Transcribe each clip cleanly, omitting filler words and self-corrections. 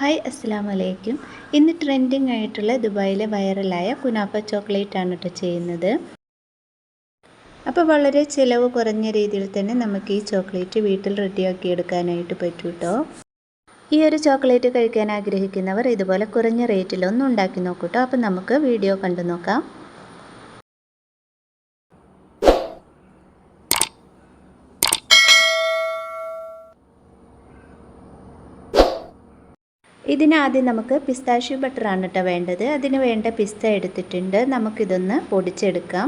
Hi അസ്സലാമു അലൈക്കും. ഇന്ന് ട്രെൻഡിങ് ആയിട്ടുള്ള ദുബായിലെ വൈറലായ കുനാഫ ചോക്ലേറ്റ് ആണ് കേട്ടോ ചെയ്യുന്നത്. അപ്പോൾ വളരെ ചിലവ് കുറഞ്ഞ രീതിയിൽ തന്നെ നമുക്ക് ഈ ചോക്ലേറ്റ് വീട്ടിൽ റെഡിയാക്കി എടുക്കാനായിട്ട് പറ്റും കേട്ടോ. ഈ ഒരു ചോക്ലേറ്റ് കഴിക്കാൻ ആഗ്രഹിക്കുന്നവർ ഇതുപോലെ കുറഞ്ഞ റേറ്റിലൊന്നും ഉണ്ടാക്കി നോക്കൂ കേട്ടോ. അപ്പോൾ നമുക്ക് വീഡിയോ കണ്ടു നോക്കാം. ഇതിനാദ്യം നമുക്ക് പിസ്താഷ്യൂ ബട്ടറാണ് കേട്ടോ വേണ്ടത്. അതിന് വേണ്ട പിസ്ത എടുത്തിട്ടുണ്ട്. നമുക്കിതൊന്ന് പൊടിച്ചെടുക്കാം.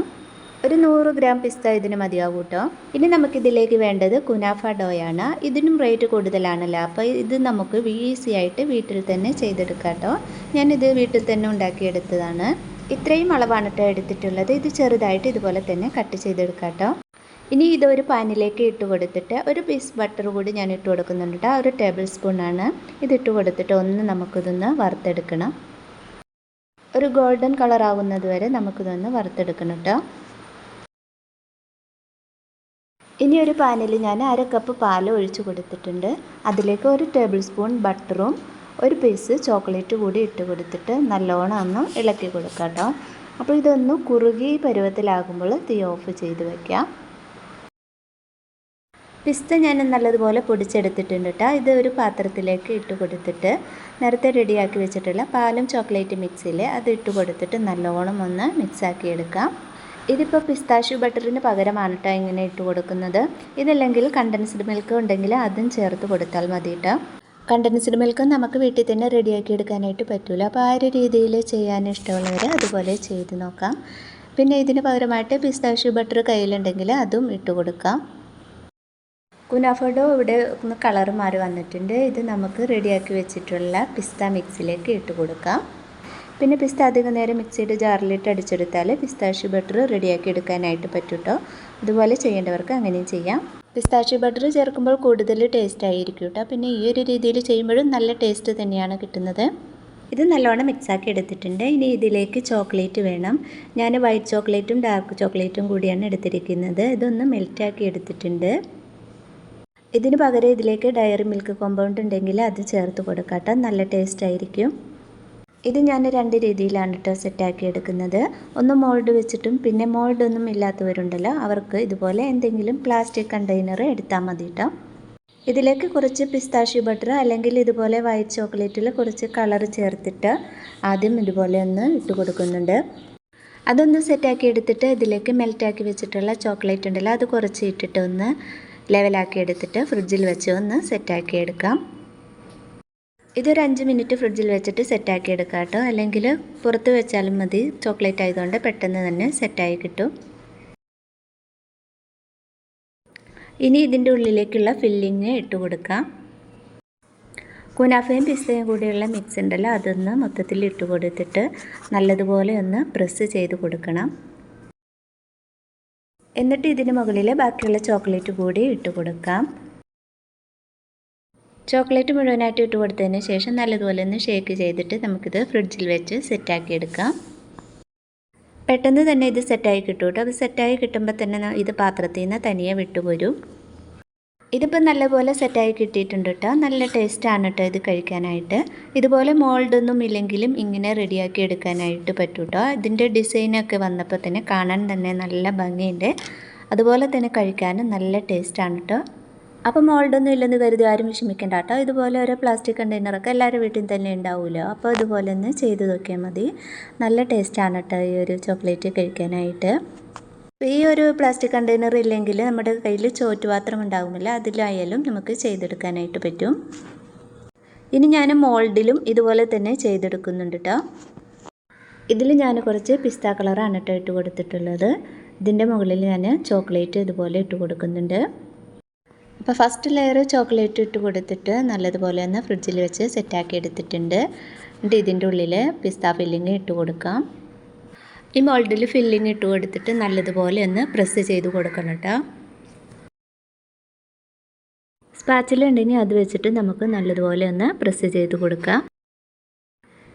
ഒരു 100 ഗ്രാം പിസ്ത ഇതിന് മതിയാവും കേട്ടോ. ഇനി നമുക്കിതിലേക്ക് വേണ്ടത് കുനാഫ ഡോയാണ്. ഇതിനും റേറ്റ് കൂടുതലാണല്ലോ, അപ്പോൾ ഇത് നമുക്ക് ഈസി ആയിട്ട് വീട്ടിൽ തന്നെ ചെയ്തെടുക്കാം കേട്ടോ. ഞാനിത് വീട്ടിൽ തന്നെ ഉണ്ടാക്കിയെടുത്തതാണ്. ഇത്രയും അളവാണ് കേട്ടോ എടുത്തിട്ടുള്ളത്. ഇത് ചെറുതായിട്ട് ഇതുപോലെ തന്നെ കട്ട് ചെയ്തെടുക്കാം കേട്ടോ. ഇനി ഇതൊരു പാനിലേക്ക് ഇട്ട് കൊടുത്തിട്ട് ഒരു പീസ് ബട്ടർ കൂടി ഞാൻ ഇട്ട് കൊടുക്കുന്നുണ്ട് കേട്ടോ. 1 ടേബിൾ സ്പൂണാണ് ഇതിട്ട് കൊടുത്തിട്ട് നമുക്കിതൊന്ന് വറുത്തെടുക്കണം. ഒരു ഗോൾഡൻ കളർ ആവുന്നത് വരെ നമുക്കിതൊന്ന് വറുത്തെടുക്കണം കേട്ടോ. ഇനി ഒരു പാനിൽ ഞാൻ 1/2 കപ്പ് പാൽ ഒഴിച്ച് കൊടുത്തിട്ടുണ്ട്. അതിലേക്ക് 1 ടേബിൾ സ്പൂൺ ബട്ടറും ഒരു പീസ് ചോക്ലേറ്റ് കൂടി ഇട്ട് കൊടുത്തിട്ട് നല്ലോണം ഒന്ന് ഇളക്കി കൊടുക്കാം കേട്ടോ. അപ്പോൾ ഇതൊന്ന് കുറുകി പരുവത്തിലാകുമ്പോൾ തീ ഓഫ് ചെയ്ത് വയ്ക്കാം. പിസ്ത ഞാൻ നല്ലതുപോലെ പൊടിച്ചെടുത്തിട്ടുണ്ട് കേട്ടോ. ഇത് ഒരു പാത്രത്തിലേക്ക് ഇട്ട് കൊടുത്തിട്ട് നേരത്തെ റെഡിയാക്കി വെച്ചിട്ടുള്ള പാലും ചോക്ലേറ്റ് മിക്സിയിൽ അത് ഇട്ട് കൊടുത്തിട്ട് നല്ലോണം ഒന്ന് മിക്സാക്കി എടുക്കാം. ഇതിപ്പോൾ പിസ്താഷ്യൂ ബട്ടറിന് പകരമാണ് കേട്ടോ ഇങ്ങനെ ഇട്ട് കൊടുക്കുന്നത്. ഇതല്ലെങ്കിൽ കണ്ടൻസ്ഡ് മിൽക്ക് ഉണ്ടെങ്കിൽ അതും ചേർത്ത് കൊടുത്താൽ മതി കേട്ടോ. കണ്ടൻസ്ഡ് മിൽക്ക് നമുക്ക് വീട്ടിൽ തന്നെ റെഡിയാക്കി എടുക്കാനായിട്ട് പറ്റില്ല. അപ്പോൾ ആ ഒരു രീതിയിൽ ചെയ്യാൻ ഇഷ്ടമുള്ളവർ അതുപോലെ ചെയ്ത് നോക്കാം. പിന്നെ ഇതിന് പകരമായിട്ട് പിസ്താഷ്യൂ ബട്ടർ കയ്യിലുണ്ടെങ്കിൽ അതും ഇട്ട് കൊടുക്കാം. കുനാഫഡോ ഇവിടെ ഒന്ന് കളർ മാറി വന്നിട്ടുണ്ട്. ഇത് നമുക്ക് റെഡിയാക്കി വെച്ചിട്ടുള്ള പിസ്ത മിക്സിലേക്ക് ഇട്ട് കൊടുക്കാം. പിന്നെ പിസ്ത അധികം നേരം മിക്സിയുടെ ജാറിലിട്ട് അടിച്ചെടുത്താൽ പിസ്താഷ്യൂ ബട്ടർ റെഡിയാക്കി എടുക്കാനായിട്ട് പറ്റും കേട്ടോ. അതുപോലെ ചെയ്യേണ്ടവർക്ക് അങ്ങനെയും ചെയ്യാം. പിസ്താഷ്യൂ ബട്ടർ ചേർക്കുമ്പോൾ കൂടുതൽ ടേസ്റ്റ് ആയിരിക്കും കേട്ടോ. പിന്നെ ഈ ഒരു രീതിയിൽ ചെയ്യുമ്പോഴും നല്ല ടേസ്റ്റ് തന്നെയാണ് കിട്ടുന്നത്. ഇത് നല്ലോണം മിക്സാക്കി എടുത്തിട്ടുണ്ട്. ഇനി ഇതിലേക്ക് ചോക്ലേറ്റ് വേണം. ഞാൻ വൈറ്റ് ചോക്ലേറ്റും ഡാർക്ക് ചോക്ലേറ്റും കൂടിയാണ് എടുത്തിരിക്കുന്നത്. ഇതൊന്ന് മെൽറ്റാക്കി എടുത്തിട്ടുണ്ട്. ഇതിന് പകരം ഇതിലേക്ക് ഡയറി മിൽക്ക് കോമ്പൗണ്ട് ഉണ്ടെങ്കിൽ അത് ചേർത്ത് കൊടുക്കാം കേട്ടോ. നല്ല ടേസ്റ്റ് ആയിരിക്കും. ഇത് ഞാൻ 2 രീതിയിലാണ് കേട്ടോ സെറ്റാക്കി എടുക്കുന്നത്. ഒന്ന് മോൾഡ് വെച്ചിട്ടും പിന്നെ മോൾഡൊന്നും ഇല്ലാത്തവരുണ്ടല്ലോ അവർക്ക് ഇതുപോലെ എന്തെങ്കിലും പ്ലാസ്റ്റിക് കണ്ടെയ്നർ എടുത്താൽ മതി കേട്ടോ. ഇതിലേക്ക് കുറച്ച് പിസ്താഷ്യൂ ബട്ടർ അല്ലെങ്കിൽ ഇതുപോലെ വൈറ്റ് ചോക്ലേറ്റിൽ കുറച്ച് കളർ ചേർത്തിട്ട് ആദ്യം ഇതുപോലെ ഒന്ന് ഇട്ട് കൊടുക്കുന്നുണ്ട്. അതൊന്ന് സെറ്റാക്കി എടുത്തിട്ട് ഇതിലേക്ക് മെൽറ്റാക്കി വെച്ചിട്ടുള്ള ചോക്ലേറ്റ് ഉണ്ടല്ലോ അത് കുറച്ച് ഇട്ടിട്ട് ഒന്ന് ലെവലാക്കി എടുത്തിട്ട് ഫ്രിഡ്ജിൽ വെച്ച് ഒന്ന് സെറ്റാക്കി എടുക്കാം. ഇതൊരു 5 മിനിറ്റ് ഫ്രിഡ്ജിൽ വെച്ചിട്ട് സെറ്റാക്കി എടുക്കാം കേട്ടോ. അല്ലെങ്കിൽ പുറത്ത് വെച്ചാലും മതി. ചോക്ലേറ്റ് ആയതുകൊണ്ട് പെട്ടെന്ന് തന്നെ സെറ്റായി കിട്ടും. ഇനി ഇതിൻ്റെ ഉള്ളിലേക്കുള്ള ഫില്ലിങ് ഇട്ട് കൊടുക്കാം. കുനാഫയും പിസ്തയും കൂടിയുള്ള മിക്സ് ഉണ്ടല്ലോ അതൊന്ന് മൊത്തത്തിൽ ഇട്ട് കൊടുത്തിട്ട് നല്ലതുപോലെ ഒന്ന് പ്രസ് ചെയ്ത് കൊടുക്കണം. എന്നിട്ട് ഇതിന് മുകളിൽ ബാക്കിയുള്ള ചോക്ലേറ്റ് കൂടി ഇട്ട് കൊടുക്കാം. ചോക്ലേറ്റ് മുഴുവനായിട്ട് ഇട്ട് കൊടുത്തതിന് ശേഷം നല്ലതുപോലെ ഒന്ന് ഷേക്ക് ചെയ്തിട്ട് നമുക്കിത് ഫ്രിഡ്ജിൽ വെച്ച് സെറ്റാക്കി എടുക്കാം. പെട്ടെന്ന് തന്നെ ഇത് സെറ്റായി കിട്ടും കേട്ടോ. അത് സെറ്റായി കിട്ടുമ്പോൾ തന്നെ ഇത് പാത്രത്തിൽ നിന്ന് തനിയെ വിട്ടുപോരും. ഇതിപ്പോൾ നല്ലപോലെ സെറ്റായി കിട്ടിയിട്ടുണ്ട് കേട്ടോ. നല്ല ടേസ്റ്റാണ് കേട്ടോ ഇത് കഴിക്കാനായിട്ട്. ഇതുപോലെ മോൾഡൊന്നും ഇല്ലെങ്കിലും ഇങ്ങനെ റെഡിയാക്കി എടുക്കാനായിട്ട് പറ്റും കേട്ടോ. ഇതിൻ്റെ ഡിസൈനൊക്കെ വന്നപ്പോൾ തന്നെ കാണാൻ തന്നെ നല്ല ഭംഗിയുണ്ട്. അതുപോലെ തന്നെ കഴിക്കാനും നല്ല ടേസ്റ്റാണ് കേട്ടോ. അപ്പോൾ മോൾഡൊന്നും ഇല്ലെന്ന് കരുതി ആരും വിഷമിക്കേണ്ട കേട്ടോ. ഇതുപോലെ ഓരോ പ്ലാസ്റ്റിക് കണ്ടെയ്നറൊക്കെ എല്ലാവരുടെ വീട്ടിൽ തന്നെ ഉണ്ടാവുമല്ലോ. അപ്പോൾ ഇതുപോലെ ഒന്ന് ചെയ്ത് നോക്കിയാൽ മതി. നല്ല ടേസ്റ്റാണ് കേട്ടോ ഈ ഒരു ചോക്ലേറ്റ് കഴിക്കാനായിട്ട്. ഈ ഒരു പ്ലാസ്റ്റിക് കണ്ടെയ്നർ ഇല്ലെങ്കിൽ നമ്മുടെ കയ്യിൽ ചോറ്റുപാത്രം ഉണ്ടാകുമല്ലോ അതിലായാലും നമുക്ക് ചെയ്തെടുക്കാനായിട്ട് പറ്റും. ഇനി ഞാൻ മോൾഡിലും ഇതുപോലെ തന്നെ ചെയ്തെടുക്കുന്നുണ്ട് കേട്ടോ. ഇതിൽ ഞാൻ കുറച്ച് പിസ്ത കളറാണ് കേട്ടോ ഇട്ട് കൊടുത്തിട്ടുള്ളത്. ഇതിൻ്റെ മുകളിൽ ഞാൻ ചോക്ലേറ്റ് ഇതുപോലെ ഇട്ട് കൊടുക്കുന്നുണ്ട്. അപ്പോൾ ഫസ്റ്റ് ലെയർ ചോക്ലേറ്റ് ഇട്ട് കൊടുത്തിട്ട് നല്ലതുപോലെ ഒന്ന് ഫ്രിഡ്ജിൽ വെച്ച് സെറ്റാക്കി എടുത്തിട്ടുണ്ട്. എന്നിട്ട് ഇതിൻ്റെ ഉള്ളിൽ പിസ്ത ഫില്ലിങ് ഇട്ട് കൊടുക്കാം. ഈ മോൾഡിൽ ഫില്ലിങ് ഇട്ട് കൊടുത്തിട്ട് നല്ലതുപോലെ ഒന്ന് പ്രസ് ചെയ്ത് കൊടുക്കണം കേട്ടോ. സ്പാച്ചില ഉണ്ടെങ്കിൽ അത് വെച്ചിട്ട് നമുക്ക് നല്ലതുപോലെ ഒന്ന് പ്രസ് ചെയ്ത് കൊടുക്കാം.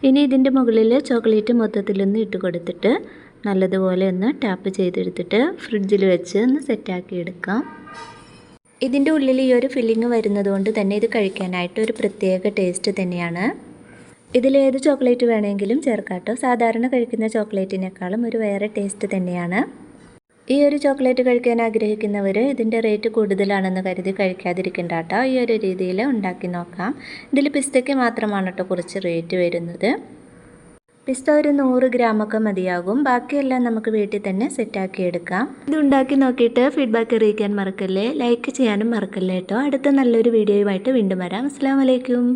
ഇനി ഇതിൻ്റെ മുകളിൽ ചോക്ലേറ്റ് മൊത്തത്തിലൊന്ന് ഇട്ട് കൊടുത്തിട്ട് നല്ലതുപോലെ ഒന്ന് ടാപ്പ് ചെയ്തെടുത്തിട്ട് ഫ്രിഡ്ജിൽ വെച്ച് ഒന്ന് സെറ്റാക്കി എടുക്കാം. ഇതിൻ്റെ ഉള്ളിൽ ഈ ഒരു ഫില്ലിങ് വരുന്നത് കൊണ്ട് തന്നെ ഇത് കഴിക്കാനായിട്ട് ഒരു പ്രത്യേക ടേസ്റ്റ് തന്നെയാണ്. ഇതിലേത് ചോക്ലേറ്റ് വേണമെങ്കിലും ചേർക്കാം കേട്ടോ. സാധാരണ കഴിക്കുന്ന ചോക്ലേറ്റിനേക്കാളും ഒരു വേറെ ടേസ്റ്റ് തന്നെയാണ്. ഈ ഒരു ചോക്ലേറ്റ് കഴിക്കാൻ ആഗ്രഹിക്കുന്നവർ ഇതിൻ്റെ റേറ്റ് കൂടുതലാണെന്ന് കരുതി കഴിക്കാതിരിക്കേണ്ട കേട്ടോ. ഈ ഒരു രീതിയിൽ ഉണ്ടാക്കി നോക്കാം. ഇതിൽ പിസ്തയ്ക്ക് മാത്രമാണ് കേട്ടോ കുറച്ച് റേറ്റ് വരുന്നത്. പിസ്ത ഒരു 100 ഗ്രാമൊക്കെ മതിയാകും. ബാക്കിയെല്ലാം നമുക്ക് വീട്ടിൽ തന്നെ സെറ്റാക്കി എടുക്കാം. ഇത് ഉണ്ടാക്കി നോക്കിയിട്ട് ഫീഡ്ബാക്ക് അറിയിക്കാൻ മറക്കല്ലേ. ലൈക്ക് ചെയ്യാനും മറക്കല്ലേ കേട്ടോ. അടുത്ത നല്ലൊരു വീഡിയോയുമായിട്ട് വീണ്ടും വരാം. അസ്സലാമു അലൈക്കും.